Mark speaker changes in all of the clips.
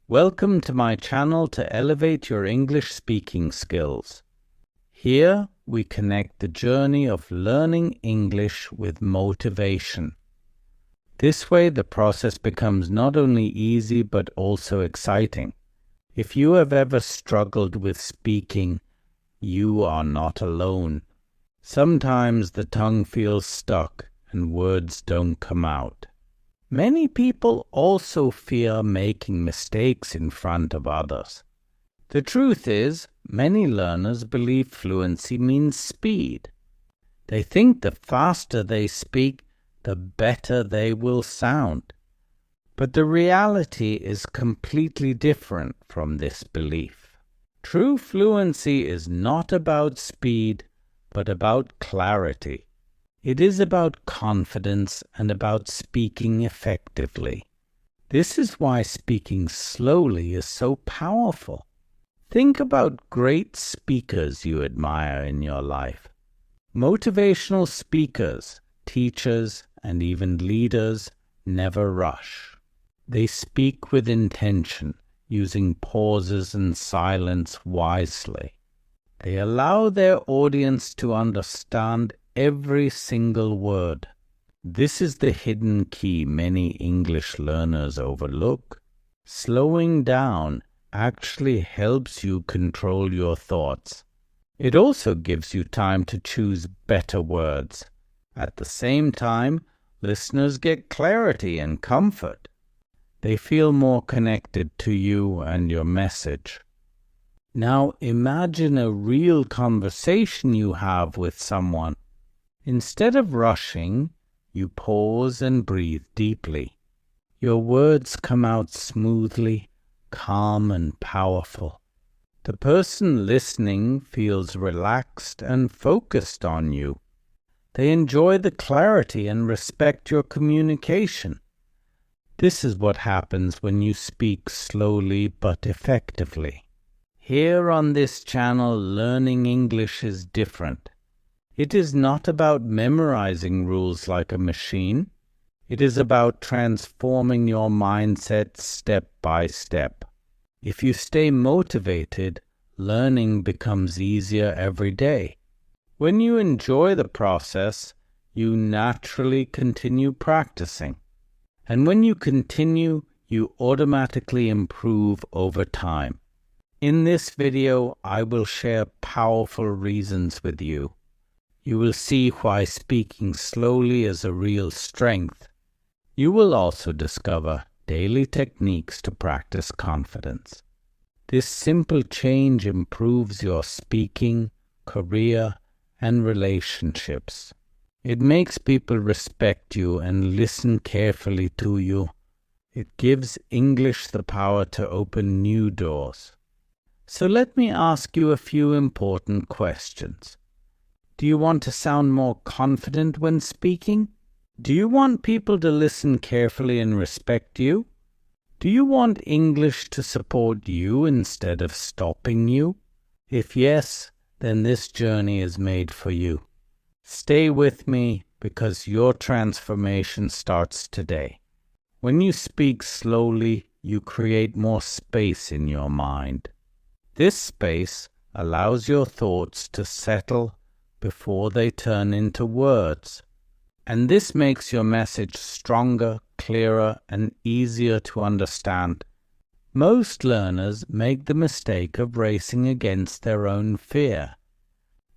Speaker 1: Welcome to my channel to elevate your English speaking skills. Here we connect the journey of learning English with motivation. This way the process becomes not only easy but also exciting. If you have ever struggled with speaking, you are not alone. Sometimes the tongue feels stuck and words don't come out. Many people also fear making mistakes in front of others. The truth is, many learners believe fluency means speed. They think the faster they speak, the better they will sound. But the reality is completely different from this belief. True fluency is not about speed, but about clarity. It is about confidence and about speaking effectively. This is why speaking slowly is so powerful. Think about great speakers you admire in your life. Motivational speakers, teachers, and even leaders never rush. They speak with intention, using pauses and silence wisely. They allow their audience to understand every single word. This is the hidden key many English learners overlook. Slowing down actually helps you control your thoughts. It also gives you time to choose better words. At the same time, listeners get clarity and comfort. They feel more connected to you and your message. Now imagine a real conversation you have with someone. Instead of rushing, you pause and breathe deeply. Your words come out smoothly, calm and powerful. The person listening feels relaxed and focused on you. They enjoy the clarity and respect your communication. This is what happens when you speak slowly but effectively. Here on this channel, learning English is different. It is not about memorizing rules like a machine. It is about transforming your mindset step by step. If you stay motivated, learning becomes easier every day. When you enjoy the process, you naturally continue practicing. And when you continue, you automatically improve over time. In this video, I will share powerful reasons with you. You will see why speaking slowly is a real strength. You will also discover daily techniques to practice confidence. This simple change improves your speaking, career, and relationships. It makes people respect you and listen carefully to you. It gives English the power to open new doors. So let me ask you a few important questions. Do you want to sound more confident when speaking? Do you want people to listen carefully and respect you? Do you want English to support you instead of stopping you? If yes, then this journey is made for you. Stay with me because your transformation starts today. When you speak slowly, you create more space in your mind. This space allows your thoughts to settle before they turn into words. And this makes your message stronger, clearer, and easier to understand. Most learners make the mistake of racing against their own fear.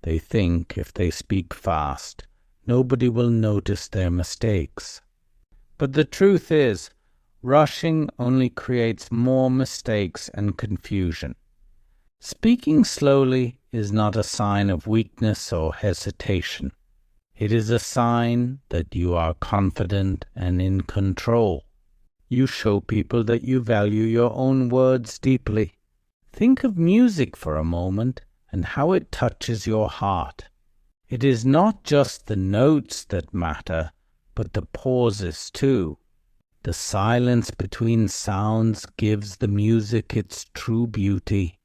Speaker 1: They think if they speak fast, nobody will notice their mistakes. But the truth is, rushing only creates more mistakes and confusion. Speaking slowly is not a sign of weakness or hesitation. It is a sign that you are confident and in control. You show people that you value your own words deeply. Think of music for a moment and how it touches your heart. It is not just the notes that matter, but the pauses too. The silence between sounds gives the music its true beauty.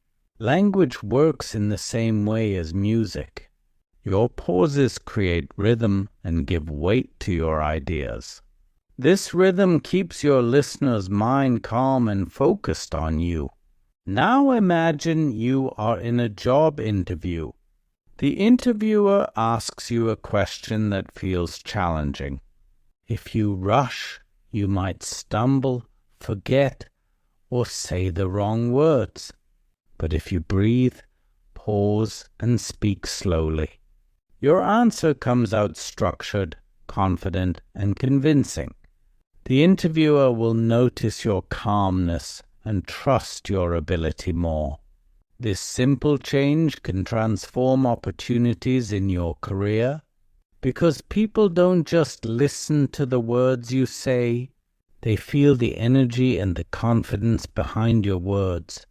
Speaker 1: Language works in the same way as music. Your pauses create rhythm and give weight to your ideas. This rhythm keeps your listener's mind calm and focused on you. Now imagine you are in a job interview. The interviewer asks you a question that feels challenging. If you rush, you might stumble, forget, or say the wrong words. But if you breathe, pause, and speak slowly, your answer comes out structured, confident, and convincing. The interviewer will notice your calmness and trust your ability more. This simple change can transform opportunities in your career because people don't just listen to the words you say, they feel the energy and the confidence behind your words.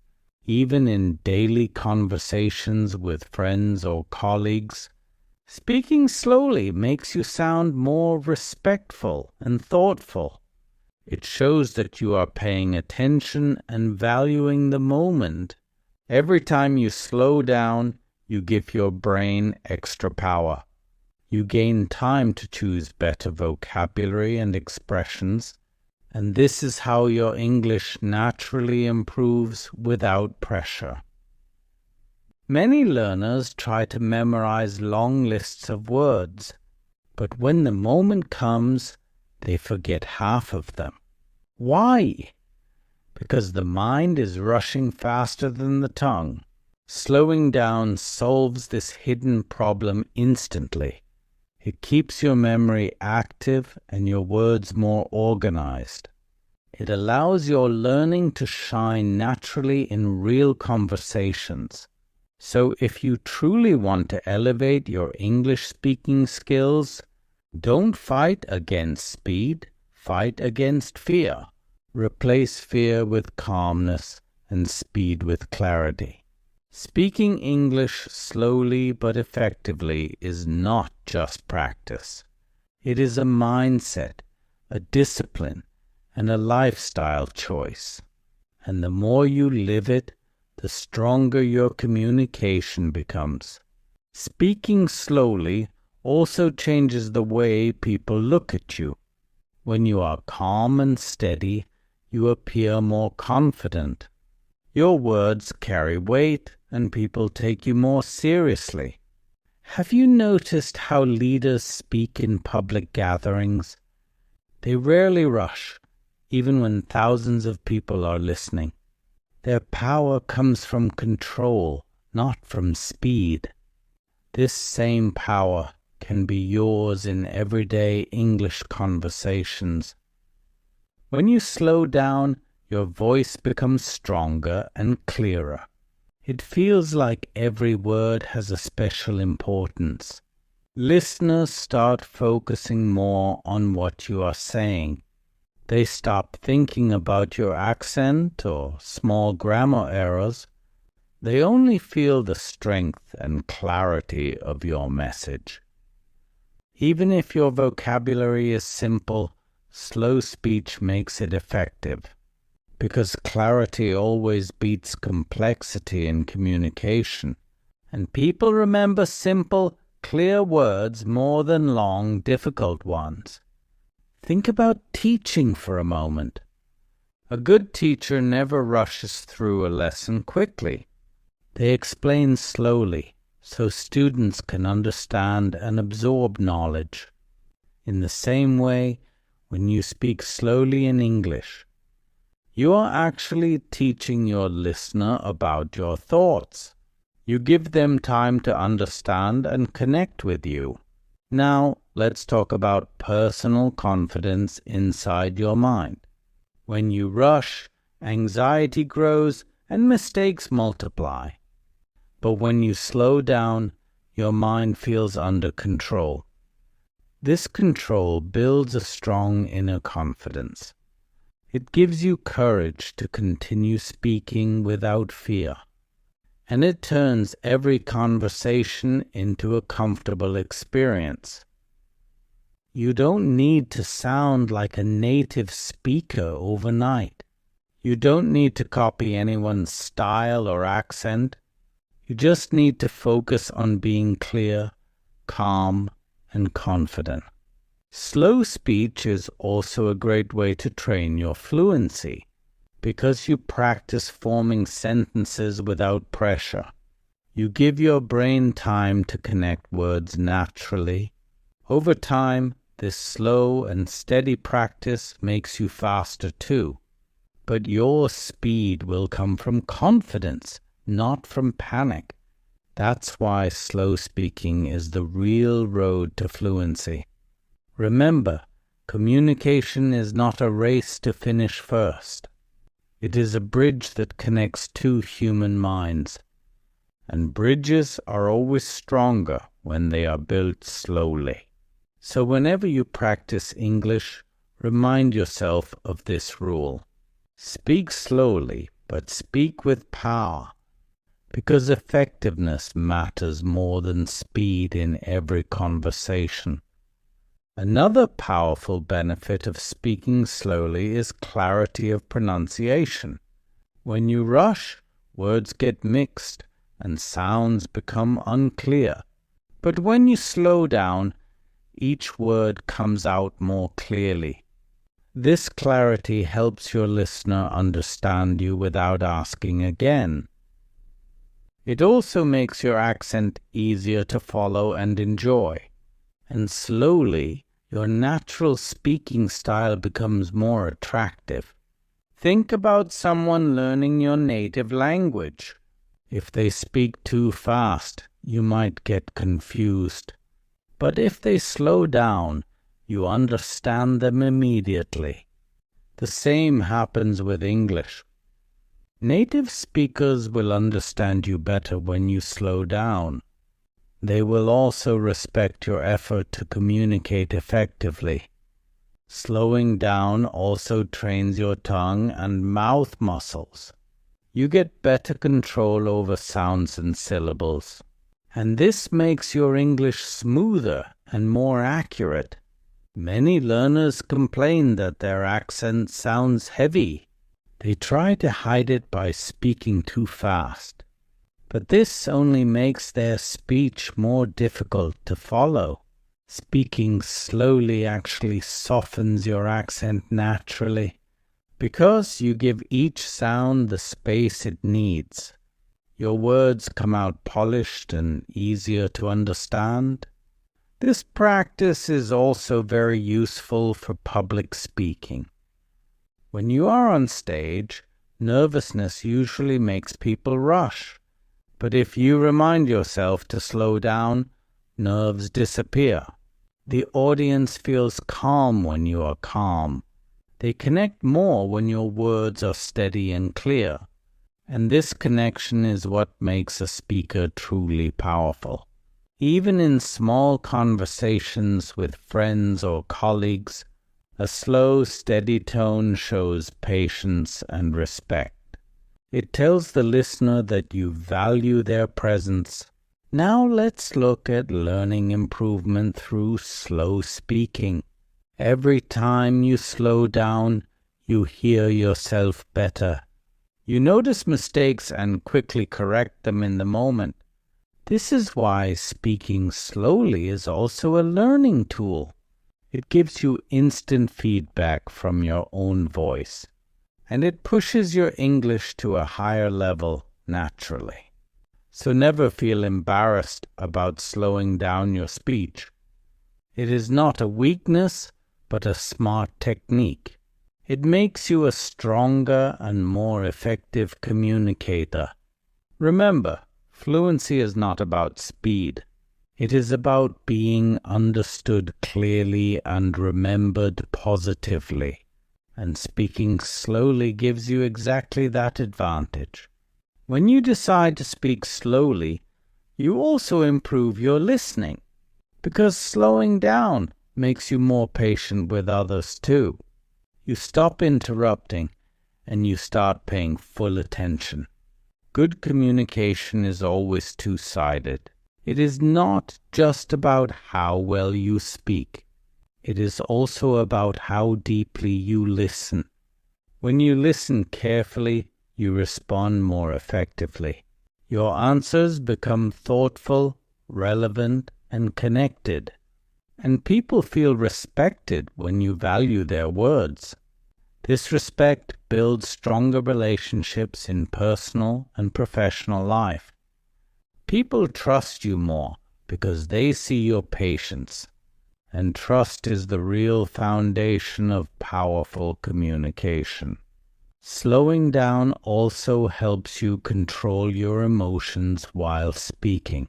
Speaker 1: Even in daily conversations with friends or colleagues, speaking slowly makes you sound more respectful and thoughtful. It shows that you are paying attention and valuing the moment. Every time you slow down, you give your brain extra power. You gain time to choose better vocabulary and expressions, and this is how your English naturally improves without pressure. Many learners try to memorize long lists of words, but when the moment comes, they forget half of them. Why? Because the mind is rushing faster than the tongue. Slowing down solves this hidden problem instantly. It keeps your memory active and your words more organized. It allows your learning to shine naturally in real conversations. So if you truly want to elevate your English speaking skills, don't fight against speed, fight against fear. Replace fear with calmness and speed with clarity. Speaking English slowly but effectively is not just practice. It is a mindset, a discipline, and a lifestyle choice. And the more you live it, the stronger your communication becomes. Speaking slowly also changes the way people look at you. When you are calm and steady, you appear more confident. Your words carry weight and people take you more seriously. Have you noticed how leaders speak in public gatherings? They rarely rush, even when thousands of people are listening. Their power comes from control, not from speed. This same power can be yours in everyday English conversations. When you slow down, your voice becomes stronger and clearer. It feels like every word has a special importance. Listeners start focusing more on what you are saying. They stop thinking about your accent or small grammar errors. They only feel the strength and clarity of your message. Even if your vocabulary is simple, slow speech makes it effective, because clarity always beats complexity in communication, and people remember simple, clear words more than long, difficult ones. Think about teaching for a moment. A good teacher never rushes through a lesson quickly. They explain slowly so students can understand and absorb knowledge. In the same way, when you speak slowly in English, you are actually teaching your listener about your thoughts. You give them time to understand and connect with you. Now, let's talk about personal confidence inside your mind. When you rush, anxiety grows and mistakes multiply. But when you slow down, your mind feels under control. This control builds a strong inner confidence. It gives you courage to continue speaking without fear. And it turns every conversation into a comfortable experience. You don't need to sound like a native speaker overnight. You don't need to copy anyone's style or accent. You just need to focus on being clear, calm, and confident. Slow speech is also a great way to train your fluency, because you practice forming sentences without pressure. You give your brain time to connect words naturally. Over time, this slow and steady practice makes you faster too. But your speed will come from confidence, not from panic. That's why slow speaking is the real road to fluency. Remember, communication is not a race to finish first. It is a bridge that connects two human minds. And bridges are always stronger when they are built slowly. So whenever you practice English, remind yourself of this rule. Speak slowly, but speak with power, because effectiveness matters more than speed in every conversation. Another powerful benefit of speaking slowly is clarity of pronunciation. When you rush, words get mixed and sounds become unclear. But when you slow down, each word comes out more clearly. This clarity helps your listener understand you without asking again. It also makes your accent easier to follow and enjoy. And slowly, your natural speaking style becomes more attractive. Think about someone learning your native language. If they speak too fast, you might get confused. But if they slow down, you understand them immediately. The same happens with English. Native speakers will understand you better when you slow down. They will also respect your effort to communicate effectively. Slowing down also trains your tongue and mouth muscles. You get better control over sounds and syllables. And this makes your English smoother and more accurate. Many learners complain that their accent sounds heavy. They try to hide it by speaking too fast. But this only makes their speech more difficult to follow. Speaking slowly actually softens your accent naturally, because you give each sound the space it needs. Your words come out polished and easier to understand. This practice is also very useful for public speaking. When you are on stage, nervousness usually makes people rush. But if you remind yourself to slow down, nerves disappear. The audience feels calm when you are calm. They connect more when your words are steady and clear. And this connection is what makes a speaker truly powerful. Even in small conversations with friends or colleagues, a slow, steady tone shows patience and respect. It tells the listener that you value their presence. Now let's look at learning improvement through slow speaking. Every time you slow down, you hear yourself better. You notice mistakes and quickly correct them in the moment. This is why speaking slowly is also a learning tool. It gives you instant feedback from your own voice, and it pushes your English to a higher level naturally. So never feel embarrassed about slowing down your speech. It is not a weakness, but a smart technique. It makes you a stronger and more effective communicator. Remember, fluency is not about speed. It is about being understood clearly and remembered positively. And speaking slowly gives you exactly that advantage. When you decide to speak slowly, you also improve your listening, because slowing down makes you more patient with others too. You stop interrupting and you start paying full attention. Good communication is always two-sided. It is not just about how well you speak. It is also about how deeply you listen. When you listen carefully, you respond more effectively. Your answers become thoughtful, relevant, and connected. and people feel respected when you value their words. This respect builds stronger relationships in personal and professional life. People trust you more because they see your patience, and trust is the real foundation of powerful communication. Slowing down also helps you control your emotions while speaking.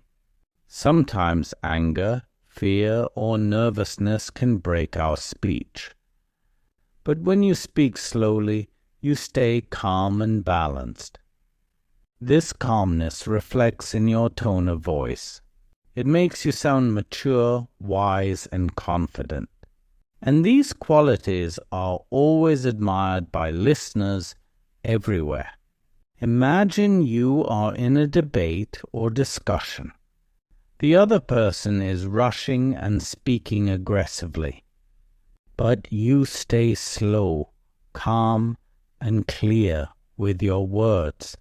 Speaker 1: Sometimes anger, fear, or nervousness can break our speech. But when you speak slowly, you stay calm and balanced. This calmness reflects in your tone of voice. It makes you sound mature, wise, and confident. And these qualities are always admired by listeners everywhere. Imagine you are in a debate or discussion. The other person is rushing and speaking aggressively, but you stay slow, calm, and clear with your words.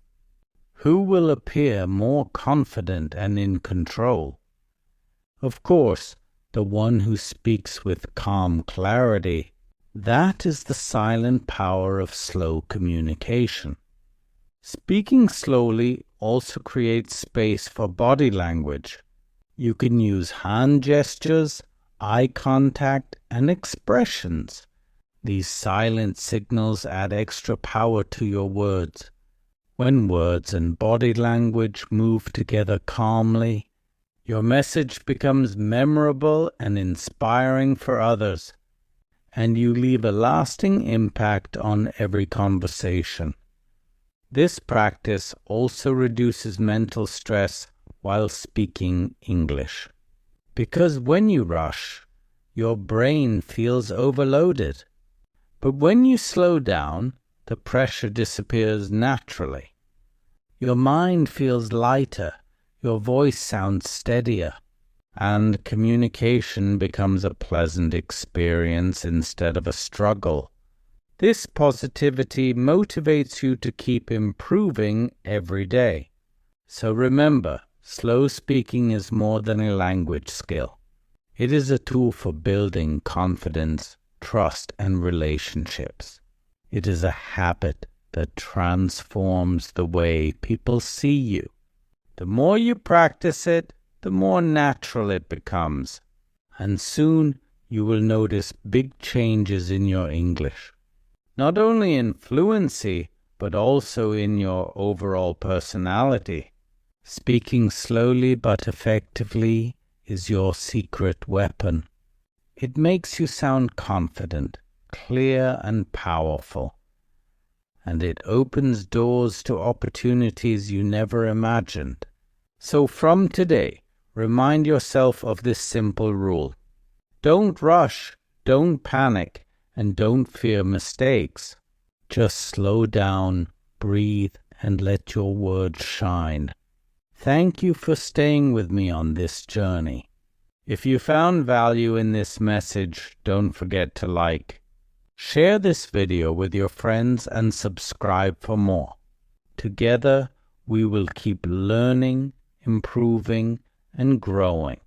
Speaker 1: Who will appear more confident and in control? Of course, the one who speaks with calm clarity. That is the silent power of slow communication. Speaking slowly also creates space for body language. You can use hand gestures, eye contact, and expressions. These silent signals add extra power to your words. When words and body language move together calmly, your message becomes memorable and inspiring for others, and you leave a lasting impact on every conversation. This practice also reduces mental stress while speaking English. Because when you rush, your brain feels overloaded. But when you slow down, the pressure disappears naturally. Your mind feels lighter, your voice sounds steadier, and communication becomes a pleasant experience instead of a struggle. This positivity motivates you to keep improving every day. So remember, slow speaking is more than a language skill. It is a tool for building confidence, trust, and relationships. It is a habit that transforms the way people see you. The more you practice it, the more natural it becomes, and soon you will notice big changes in your English. Not only in fluency, but also in your overall personality. Speaking slowly but effectively is your secret weapon. It makes you sound confident, clear, and powerful. And it opens doors to opportunities you never imagined. So from today, remind yourself of this simple rule. Don't rush, don't panic, and don't fear mistakes. Just slow down, breathe, and let your words shine. Thank you for staying with me on this journey. If you found value in this message, don't forget to like. Share this video with your friends and subscribe for more. Together, we will keep learning, improving, and growing.